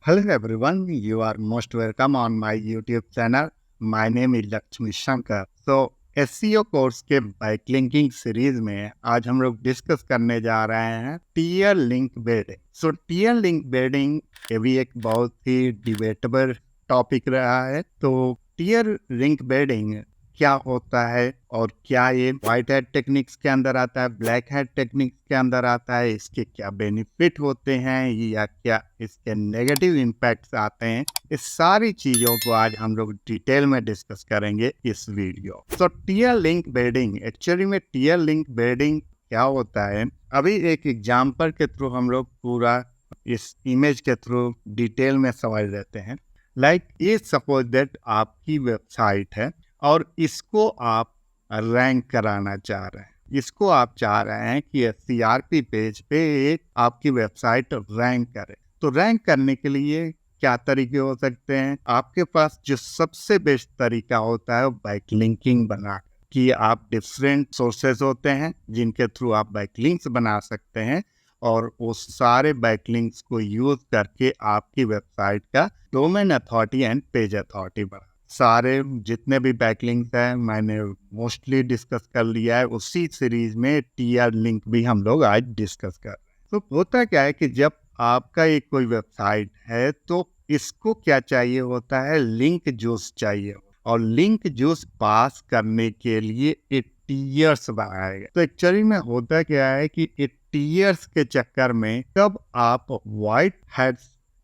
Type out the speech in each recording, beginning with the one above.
Hello everyone, you are most welcome on my YouTube channel. My name is Lakshmi Shankar. So SEO course के backlinking series में आज हम लोग discuss करने जा रहे हैं टियर लिंक बिल्डिंग। सो टियर लिंक बिल्डिंग ये भी एक बहुत ही डिबेटेबल टॉपिक रहा है। तो टियर लिंक बिल्डिंग क्या होता है और क्या ये व्हाइट हैट टेक्निक्स के अंदर आता है, ब्लैक हैट टेक्निक्स के अंदर आता है, इसके क्या बेनिफिट होते हैं या क्या इसके नेगेटिव इम्पैक्ट्स आते हैं, इस सारी चीजों को आज हम लोग डिटेल में डिस्कस करेंगे इस वीडियो। तो टियर लिंक बिल्डिंग, एक्चुअली में टियर लिंक बिल्डिंग क्या होता है, अभी एक एग्जाम्पल के थ्रू हम लोग पूरा इस इमेज के थ्रू डिटेल में समझ लेते हैं। लाइक ये सपोज दैट आपकी वेबसाइट है और इसको आप रैंक कराना चाह रहे हैं। इसको आप चाह रहे हैं कि CRP पेज पे आपकी वेबसाइट रैंक करे। तो रैंक करने के लिए क्या तरीके हो सकते हैं? आपके पास जो सबसे बेस्ट तरीका होता है वो बैकलिंकिंग बना कि आप डिफरेंट सोर्सेज होते हैं जिनके थ्रू आप बैकलिंक्स बना सकते हैं और उस सारे बैकलिंक्स को यूज करके आपकी वेबसाइट का domain authority and page authority बढ़ा। सारे जितने भी बैकलिंक्स हैं मैंने मोस्टली डिस्कस कर लिया है। उसी सीरीज में टियर लिंक भी हम लोग आज डिस्कस कर रहे हैं। तो होता क्या है कि जब आपका एक कोई वेबसाइट है तो इसको क्या चाहिए होता है, लिंक जूस चाहिए। और लिंक जूस पास करने के लिए एक टीयर्स बनाया गया। तो एक्चुअली में होता क्या है कि एक टीयर्स के चक्कर में कब आप व्हाइट हैट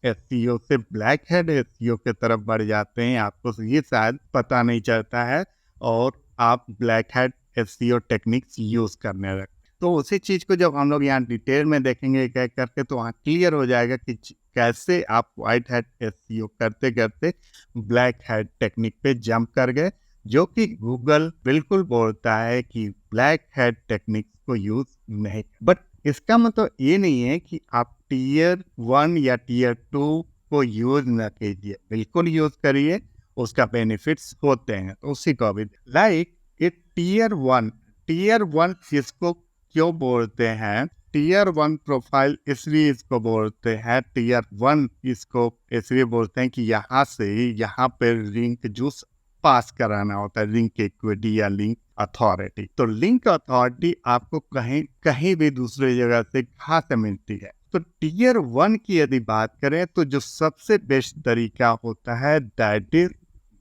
SEO से ब्लैक हेड SEO के तरफ बढ़ जाते हैं, आपको ये शायद पता नहीं चलता है और आप black head SEO techniques use करने लगते। तो उसी चीज को जब हम लोग यहाँ डिटेल में देखेंगे क्या करके, तो वहाँ क्लियर हो जाएगा कि कैसे आप व्हाइट हैट SEO करते करते ब्लैक हैट टेक्निक पे जंप कर गए, जो कि गूगल बिल्कुल बोलता है कि ब्लैक हैट टेक्निक्स को यूज नहीं। बट इसका मतलब ये नहीं है कि आप टियर 1 या टियर 2 को यूज न कीजिए, बिल्कुल यूज करिए, उसका बेनिफिट्स होते हैं। तो उसी को भी लाइक एक टियर वन इसको क्यों बोलते हैं? टियर 1 प्रोफाइल इसलिए इसको बोलते हैं टियर 1, इसको इसलिए बोलते हैं कि यहाँ से यहाँ पे लिंक जूस पास कराना होता है, लिंक इक्विटी या लिंक अथॉरिटी। तो लिंक अथॉरिटी आपको कहीं भी दूसरी जगह से कहाँ से मिलती है? तो टियर 1 की यदि बात करें तो जो सबसे बेस्ट तरीका होता है दैट इज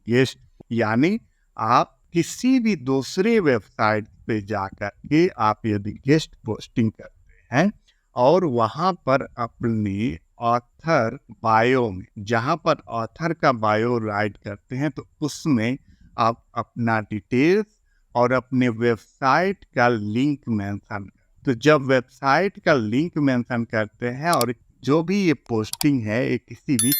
गेस्ट, यानी आप किसी भी दूसरे वेबसाइट पे जाकर के आप यदि गेस्ट पोस्टिंग करते हैं और वहां पर अपनी ऑथर बायो में, जहां पर ऑथर का बायो राइट करते हैं, तो उसमें आप अपना डिटेल्स और अपने वेबसाइट का लिंक मेंशन। तो जब वेबसाइट का लिंक मेंशन करते हैं और जो भी ये पोस्टिंग है ये किसी भी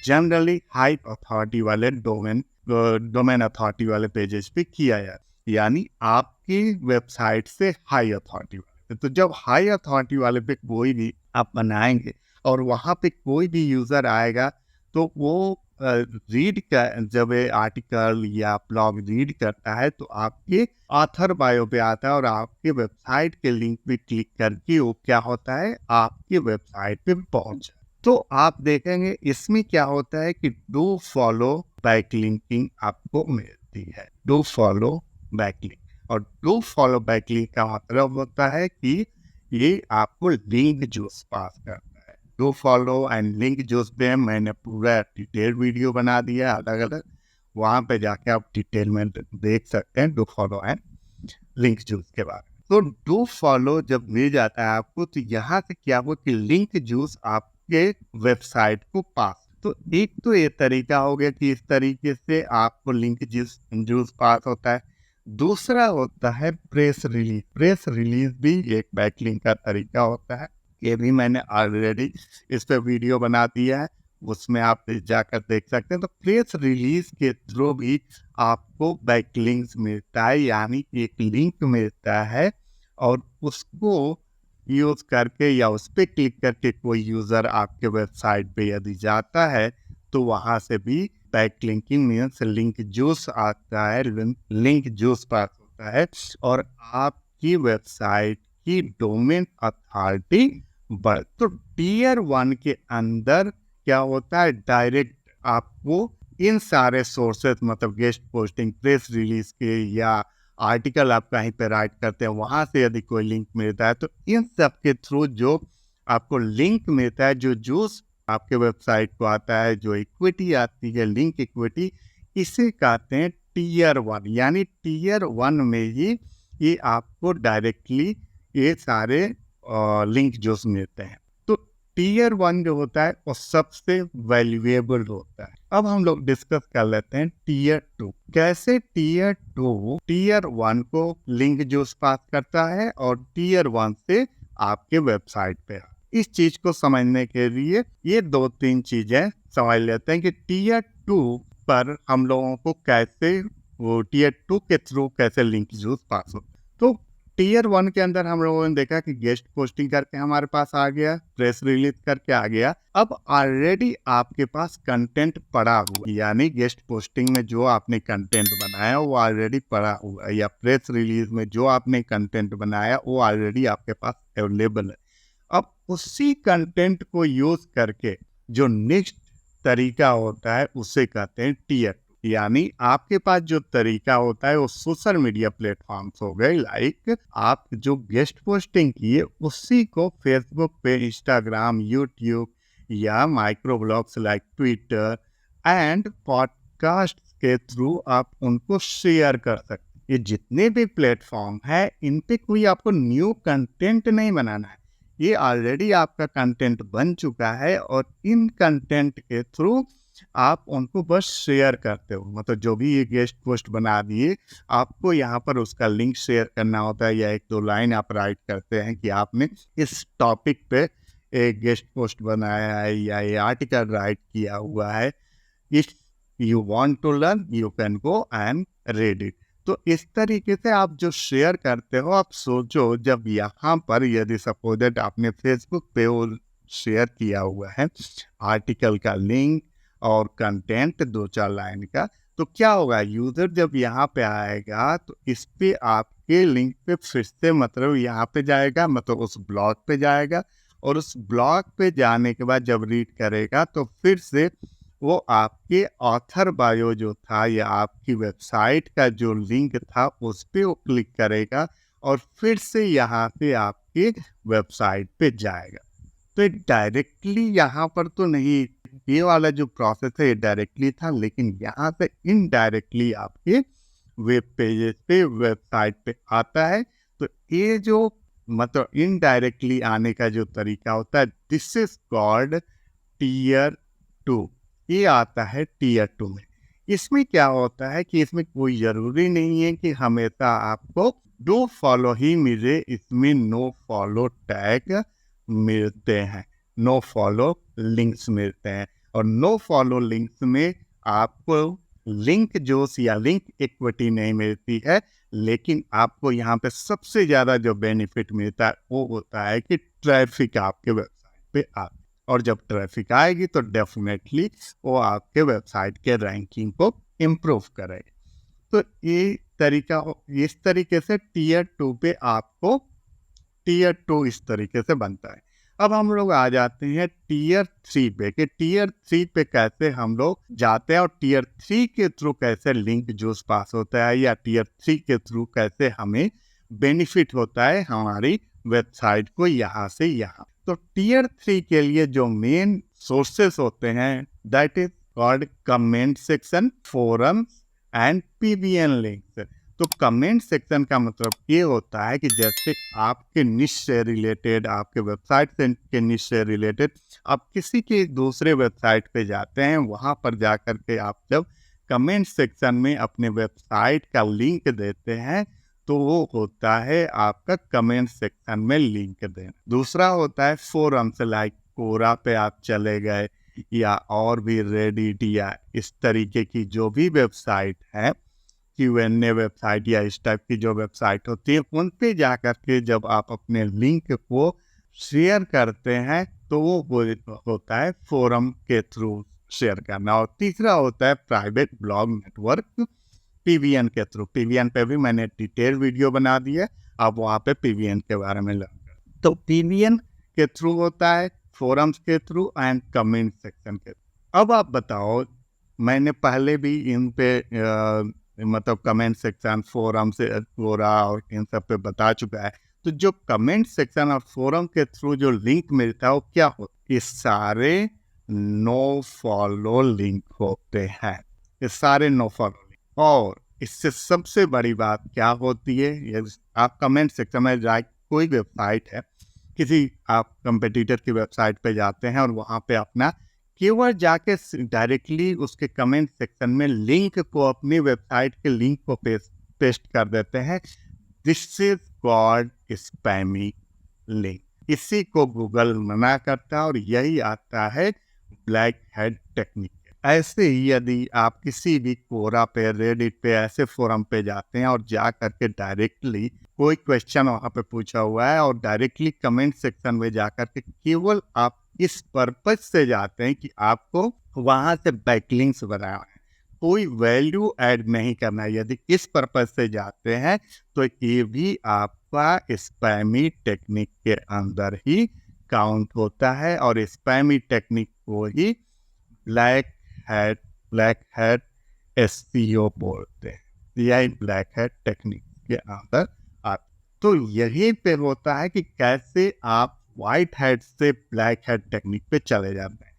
जनरली हाई अथॉरिटी वाले डोमेन अथॉरिटी वाले पेजेस पे किया जाता है, यानी आपकी वेबसाइट से हाई अथॉरिटी वाले। तो जब हाई अथॉरिटी वाले पे कोई भी आप बनाएंगे और वहाँ पे कोई भी यूजर आएगा तो वो रीड कर, जब ये आर्टिकल या ब्लॉग रीड करता है तो आपके ऑथर बायो पे आता है और आपके वेबसाइट के लिंक पे क्लिक करके वो क्या होता है, आपकी वेबसाइट पे पहुंच। तो आप देखेंगे इसमें क्या होता है कि डू फॉलो बैकलिंकिंग आपको मिलती है, डू फॉलो बैकलिंक। और डू फॉलो बैकलिंक का मतलब होता है कि ये आपको लिंक जूस पास करता है। Do follow and link juice पे मैंने पूरा डिटेल वीडियो बना दिया है अलग अलग, वहां पे जाके आप डिटेल में देख सकते हैं do follow and link juice के बारे में। तो डू फॉलो जब मिल जाता है आपको तो यहाँ से क्या हो कि लिंक जूस आपके वेबसाइट को पास। तो एक तो ये तरीका हो गया कि इस तरीके से आपको लिंक जूस पास होता है। दूसरा होता है प्रेस रिलीज। प्रेस रिलीज भी एक बैकलिंक का तरीका होता है, ये भी मैंने ऑलरेडी इस पे वीडियो बना दिया है, उसमें आप जाकर देख सकते हैं। तो प्रेस रिलीज के थ्रू भी आपको बैकलिंक्स मिलता है, यानी एक लिंक मिलता है और उसको यूज करके या उस पर क्लिक करके कोई यूजर आपके वेबसाइट पे यदि जाता है तो वहां से भी बैकलिंकिंग मीन्स लिंक जूस आता है, लिंक जूस पास होता है और आपकी वेबसाइट की डोमेन अथॉरिटी बढ़। तो टियर 1 के अंदर क्या होता है, डायरेक्ट आपको इन सारे सोर्सेस मतलब गेस्ट पोस्टिंग, प्रेस रिलीज के या आर्टिकल आप कहीं पे राइट करते हैं वहां से यदि कोई लिंक मिलता है तो इन सब के थ्रू जो आपको लिंक मिलता है, जो जूस आपके वेबसाइट को आता है, जो इक्विटी आती है, लिंक इक्विटी, इसे कहते हैं टीयर 1। यानी टीयर 1 में ही ये आपको डायरेक्टली ये सारे लिंक जो मिलते हैं। तो टीयर 1 जो होता है वो सबसे वैल्यूएबल होता है। अब हम लोग डिस्कस कर लेते हैं टीयर 2। कैसे टीयर 2 टीयर 1 को लिंक जो पास करता है और टीयर 1 से आपके वेबसाइट पे। इस चीज को समझने के लिए ये 2-3 चीजें समझ लेते हैं कि टीयर 2 पर हम लोगों को कैसे वो टीयर 2 के थ्रू कैसे लिंक यूज पास हो। तो टीयर 1 के अंदर हम लोगों ने देखा कि गेस्ट पोस्टिंग करके हमारे पास आ गया, प्रेस रिलीज करके आ गया। अब ऑलरेडी आपके पास कंटेंट पड़ा हुआ, यानी गेस्ट पोस्टिंग में जो आपने कंटेंट बनाया वो ऑलरेडी पड़ा हुआ है, या प्रेस रिलीज में जो आपने कंटेंट बनाया वो ऑलरेडी आपके पास अवेलेबल है। अब उसी कंटेंट को यूज करके जो नेक्स्ट तरीका होता है उसे कहते हैं टीयर। यानी आपके पास जो तरीका होता है वो सोशल मीडिया प्लेटफॉर्म्स हो गए, लाइक आप जो गेस्ट पोस्टिंग किए उसी को फेसबुक पे, इंस्टाग्राम, यूट्यूब या micro blogs like Twitter and podcast के थ्रू आप उनको शेयर कर सकते। ये जितने भी प्लेटफॉर्म है इन पे कोई आपको न्यू कंटेंट नहीं बनाना है, ये ऑलरेडी आपका कंटेंट बन चुका है और इन कंटेंट के थ्रू आप उनको बस शेयर करते हो। मतलब जो भी ये गेस्ट पोस्ट बना दिए आपको यहाँ पर उसका लिंक शेयर करना होता है, या 1-2 लाइन आप राइट करते हैं कि आपने इस टॉपिक पे एक गेस्ट पोस्ट बनाया है या ये आर्टिकल राइट किया हुआ है, if you want to learn you can go and read it. तो इस तरीके से आप जो शेयर करते हो, आप सोचो जब यहाँ पर यदि सपोजेड आपने फेसबुक पे वो शेयर किया हुआ है आर्टिकल का लिंक और कंटेंट 2-4 लाइन का, तो क्या होगा, यूजर जब यहाँ पे आएगा तो इस पे आपके लिंक पे फिर से मतलब यहाँ पे जाएगा, मतलब उस ब्लॉग पे जाएगा, और उस ब्लॉग पे जाने के बाद जब रीड करेगा तो फिर से वो आपके ऑथर बायो जो था या आपकी वेबसाइट का जो लिंक था उस पे वो क्लिक करेगा और फिर से यहाँ से आपके वेबसाइट पे जाएगा। तो डायरेक्टली यहाँ पर तो नहीं, ये वाला जो प्रोसेस है ये डायरेक्टली था, लेकिन यहाँ से इनडायरेक्टली आपके वेब पेजेस पे, वेबसाइट पे आता है। तो ये जो मतलब इनडायरेक्टली आने का जो तरीका होता है, दिस इज कॉल्ड टीयर 2। ये आता है टीयर 2 में। इसमें क्या होता है कि इसमें कोई जरूरी नहीं है कि हमेशा आपको डू फॉलो ही मिले, इसमें नो फॉलो टैग मिलते हैं, नो फॉलो लिंक्स मिलते हैं। और नो फॉलो लिंक्स में आपको लिंक जोश या लिंक इक्विटी नहीं मिलती है, लेकिन आपको यहाँ पे सबसे ज़्यादा जो बेनिफिट मिलता है वो होता है कि ट्रैफिक आपके वेबसाइट पे आती है, और जब ट्रैफिक आएगी तो डेफिनेटली वो आपके वेबसाइट के रैंकिंग को इम्प्रूव करेगी। तो ये तरीका, इस तरीके से टीयर 2 पे आपको टीयर 2 इस तरीके से बनता है। अब हम लोग आ जाते हैं टीयर 3 पे कि टीयर 3 पे कैसे हम लोग जाते हैं और टीयर 3 के थ्रू कैसे लिंक जूस पास होता है, या टीयर 3 के थ्रू कैसे हमें बेनिफिट होता है हमारी वेबसाइट को यहाँ से यहाँ। तो टीयर 3 के लिए जो मेन सोर्सेस होते हैं that is called comment section, forum and PVN links. तो कमेंट सेक्शन का मतलब ये होता है कि जैसे आपके निश से रिलेटेड, आपके वेबसाइट के निश से रिलेटेड आप किसी के दूसरे वेबसाइट पे जाते हैं, वहाँ पर जा कर के आप जब कमेंट सेक्शन में अपने वेबसाइट का लिंक देते हैं तो वो होता है आपका कमेंट सेक्शन में लिंक देना। दूसरा होता है फोरम्स, लाइक कोरा पे आप चले गए या और भी रेडिट या इस तरीके की जो भी वेबसाइट है, Q&A वेबसाइट या इस टाइप की जो वेबसाइट होती है, उन पे जा कर के जब आप अपने लिंक को शेयर करते हैं तो वो होता है फोरम के थ्रू शेयर करना। और तीसरा होता है प्राइवेट ब्लॉग नेटवर्क, पीवीएन के थ्रू। पीवीएन पे भी मैंने डिटेल वीडियो बना दी है, आप वहाँ पे पीवीएन के बारे में लर्न करें। तो पीवीएन के थ्रू होता है, फोरम्स के थ्रू एंड कमेंट सेक्शन के थ्रू। अब आप बताओ, मैंने पहले भी इन पे मतलब कमेंट सेक्शन, फोरम से फोरा और इन सब पे बता चुका है। तो जो कमेंट सेक्शन और फोरम के थ्रू जो लिंक मिलता है वो क्या होता है? ये सारे नो फॉलो लिंक होते हैं, ये सारे नो फॉलो लिंक। और इससे सबसे बड़ी बात क्या होती है, ये आप कमेंट सेक्शन में कोई वेबसाइट है, किसी आप कंपटीटर की वेबसाइट पे जाते हैं और वहाँ पे अपना कीवर्ड जाके डायरेक्टली उसके कमेंट सेक्शन में लिंक को, अपनी वेबसाइट के लिंक को पेस्ट कर देते हैं। This is called spammy link. इसी को गूगल मना करता है और यही आता है ब्लैक हेड टेक्निक। ऐसे ही यदि आप किसी भी कोरा पे, रेडिट पे, ऐसे फोरम पे जाते हैं और जा करके डायरेक्टली कोई क्वेश्चन वहाँ पे पूछा हुआ है और डायरेक्टली कमेंट सेक्शन में जा करके केवल आप इस पर्पज से जाते हैं कि आपको वहाँ से बैकलिंक्स बनाना है, कोई वैल्यू ऐड नहीं करना है, यदि इस पर्पज से जाते हैं तो ये भी आपका स्पैमी टेक्निक के अंदर ही काउंट होता है। और स्पैमी टेक्निक को ही ब्लैक हैट एसईओ बोलते हैं, यही ब्लैक हैट टेक्निक के अंदर आता। तो यही पे होता है कि कैसे आप व्हाइट हैट से ब्लैक हैट टेक्निक पे चले जाते हैं।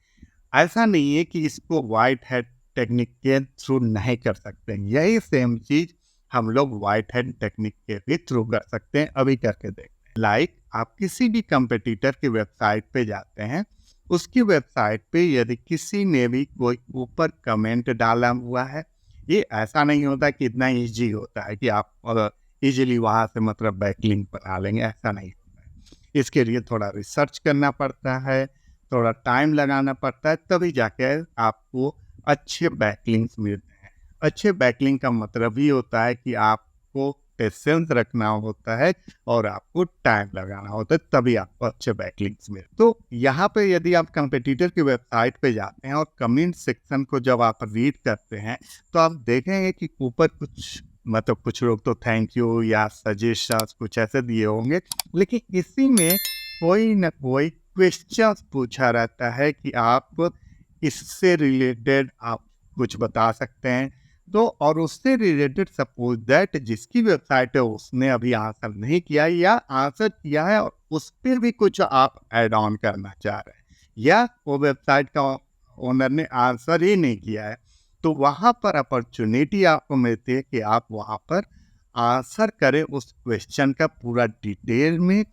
ऐसा नहीं है कि इसको व्हाइट हैट टेक्निक के थ्रू नहीं कर सकते हैं, यही सेम चीज हम लोग व्हाइट हैट टेक्निक के भी थ्रू कर सकते हैं। अभी करके देखते हैं। लाइक आप किसी भी कंपटीटर की वेबसाइट पे जाते हैं, उसकी वेबसाइट पे यदि किसी ने भी कोई ऊपर कमेंट डाला हुआ है, ये ऐसा नहीं होता कि इतना इजी होता है कि आप इजीली वहाँ से मतलब बैकलिंक बना लेंगे, ऐसा नहीं होता है। इसके लिए थोड़ा रिसर्च करना पड़ता है, थोड़ा टाइम लगाना पड़ता है, तभी जाके आपको अच्छे बैकलिंक्स मिलते हैं। अच्छे बैकलिंक का मतलब ही होता है कि आपको पेशेंस रखना होता है और आपको टाइम लगाना होता है, तभी आपको अच्छे बैकलिंक्स मिलते। तो यहाँ पे यदि आप कंपटीटर की वेबसाइट पे जाते हैं और कमेंट सेक्शन को जब आप रीड करते हैं तो आप देखेंगे कि ऊपर कुछ लोग तो थैंक यू या सजेशंस कुछ ऐसे दिए होंगे, लेकिन इसी में कोई ना कोई क्वेश्चंस पूछा रहता है कि आप इससे रिलेटेड आप कुछ बता सकते हैं। तो और उससे रिलेटेड सपोज दैट जिसकी वेबसाइट है उसने अभी आंसर नहीं किया या आंसर किया है और उस पर भी कुछ आप ऐड ऑन करना चाह रहे हैं, या वो वेबसाइट का ओनर ने आंसर ही नहीं किया है, तो वहाँ पर अपॉर्चुनिटी आपको मिलती है कि आप वहाँ पर आंसर करें उस क्वेश्चन का पूरा डिटेल में।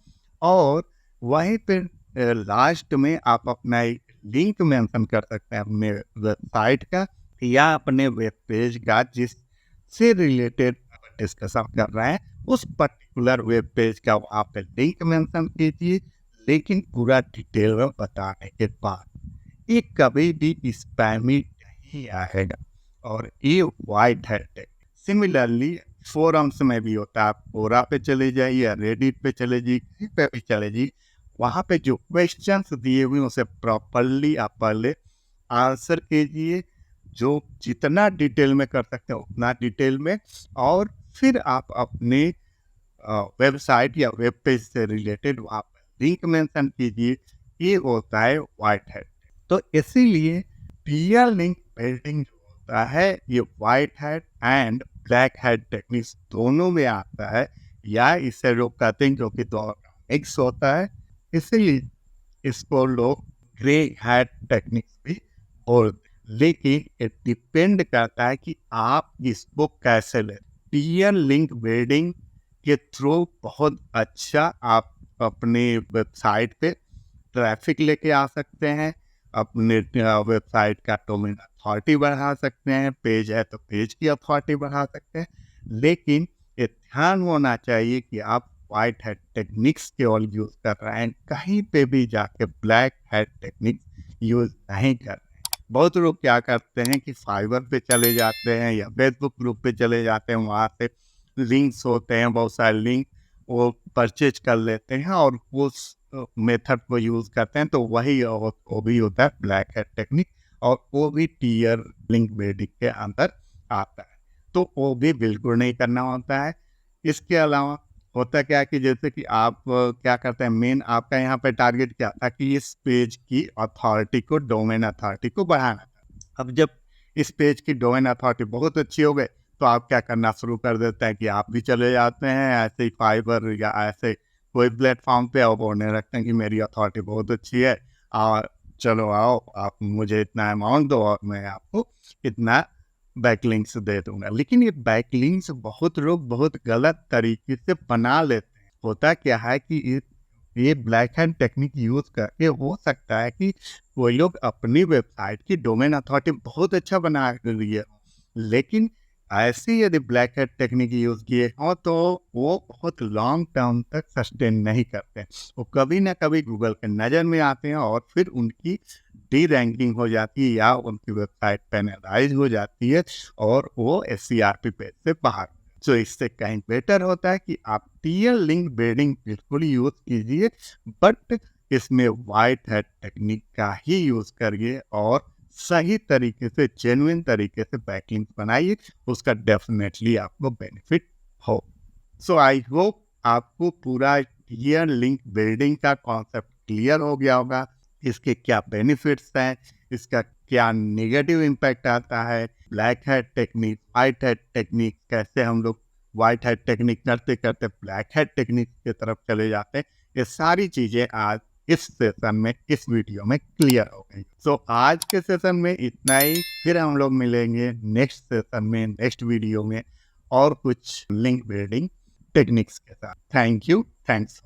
और वहीं पर लास्ट में आप अपना एक लिंक मेंशन कर सकते हैं अपने वेबसाइट का या अपने वेब पेज का, जिससे रिलेटेड डिस्कशन कर रहे हैं, उस पर्टिकुलर वेब पेज का वहाँ पे लिंक मेंशन कीजिए, लेकिन पूरा डिटेल में बताने के बाद। ये कभी भी स्पैमी नहीं आएगा और ये व्हाइट हैट। सिमिलरली फोरम्स में भी होता है, आप कोरा पे चले जाइए या रेडिट पे चले जाइए, कहीं पे भी चले जाइए, वहाँ पे जो क्वेश्चंस दिए हुए उसे प्रॉपरली आप पहले आंसर कीजिए, जो जितना डिटेल में कर सकते हैं उतना डिटेल में, और फिर आप अपने वेबसाइट या वेब पेज से रिलेटेड वहाँ पर लिंक मेंशन कीजिए। ये होता है व्हाइट हैट। तो इसीलिए पीयर लिंक बिल्डिंग जो होता है ये white hat and black hat techniques दोनों में आता है, या इसे लोग कहते हैं जो कि दोनों मिक्स होता है, इसीलिए इसको लोग ग्रे हैट टेक्निक्स भी बोलते हैं। लेकिन ये डिपेंड करता है कि आप इसको कैसे लें। पीयर लिंक बिल्डिंग के थ्रू बहुत अच्छा आप अपने वेबसाइट पे ट्रैफिक लेके आ सकते हैं, अपने वेबसाइट का डोमेन अथॉरिटी बढ़ा सकते हैं, पेज है तो पेज की अथॉरिटी बढ़ा सकते हैं। लेकिन ये ध्यान होना चाहिए कि आप व्हाइट हैट टेक्निक्स केवल यूज कर रहे हैं, कहीं पे भी जाके ब्लैक हैट टेक्निक्स यूज नहीं कर रहे हैं। बहुत लोग क्या करते हैं कि फाइवर पे चले जाते हैं या फेसबुक ग्रुप पे चले जाते हैं, वहाँ से लिंक्स होते हैं, बहुत सारे लिंक वो परचेज कर लेते हैं और उस मेथड को यूज करते हैं, तो वही वो भी होता है ब्लैक हैट टेक्निक, और वो भी टीयर लिंक बिल्डिंग के अंदर आता है। तो वो भी बिल्कुल नहीं करना होता है। इसके अलावा होता क्या है कि जैसे कि आप क्या करते हैं, मेन आपका यहाँ पे टारगेट क्या था कि इस पेज की अथॉरिटी को, डोमेन अथॉरिटी को बढ़ाना था। अब जब इस पेज की डोमेन अथॉरिटी बहुत अच्छी हो गई तो आप क्या करना शुरू कर देते हैं कि आप भी चले जाते हैं ऐसे ही फाइबर या ऐसे कोई प्लेटफॉर्म पे और बोलने लगते हैं कि मेरी अथॉरिटी बहुत अच्छी है और चलो आओ, आप मुझे इतना अमाउंट दो और मैं आपको इतना बैकलिंक्स दे दूंगा। लेकिन ये बैकलिंक्स बहुत लोग बहुत गलत तरीके से बना लेते हैं। होता क्या है कि ये ब्लैक हैंड टेक्निक यूज करके हो सकता है कि कोई लोग अपनी वेबसाइट की डोमेन अथॉरिटी बहुत अच्छा बना लिए हो, लेकिन ऐसी यदि ब्लैक हैट टेक्निक यूज किए हो तो वो बहुत लॉन्ग टर्म तक सस्टेन नहीं करते। वो कभी ना कभी गूगल के नज़र में आते हैं और फिर उनकी डी रैंकिंग हो जाती है या उनकी वेबसाइट पेनलाइज हो जाती है और वो SCRP पेज से बाहर। तो इससे कहीं बेटर होता है कि आप टियर लिंक बिल्डिंग बिल्कुल यूज कीजिए, बट इसमें वाइट हैट टेक्निक का ही यूज करिए और सही तरीके से, जेन्युइन तरीके से बैकलिंक बनाइए, उसका डेफिनेटली आपको बेनिफिट हो। सो आई होप आपको पूरा टियर लिंक बिल्डिंग का कॉन्सेप्ट क्लियर हो गया होगा। इसके क्या बेनिफिट्स हैं, इसका क्या नेगेटिव इम्पैक्ट आता है, black hat technique, white hat technique, कैसे हम लोग वाइट हैट टेक्निक करते करते ब्लैक हैट टेक्निक की तरफ चले जाते हैं। ये सारी चीज़ें आज इस सेशन में, इस वीडियो में क्लियर हो गई। सो आज के सेशन में इतना ही, फिर हम लोग मिलेंगे नेक्स्ट सेशन में, नेक्स्ट वीडियो में और कुछ लिंक बिल्डिंग टेक्निक्स के साथ। Thank you, thanks.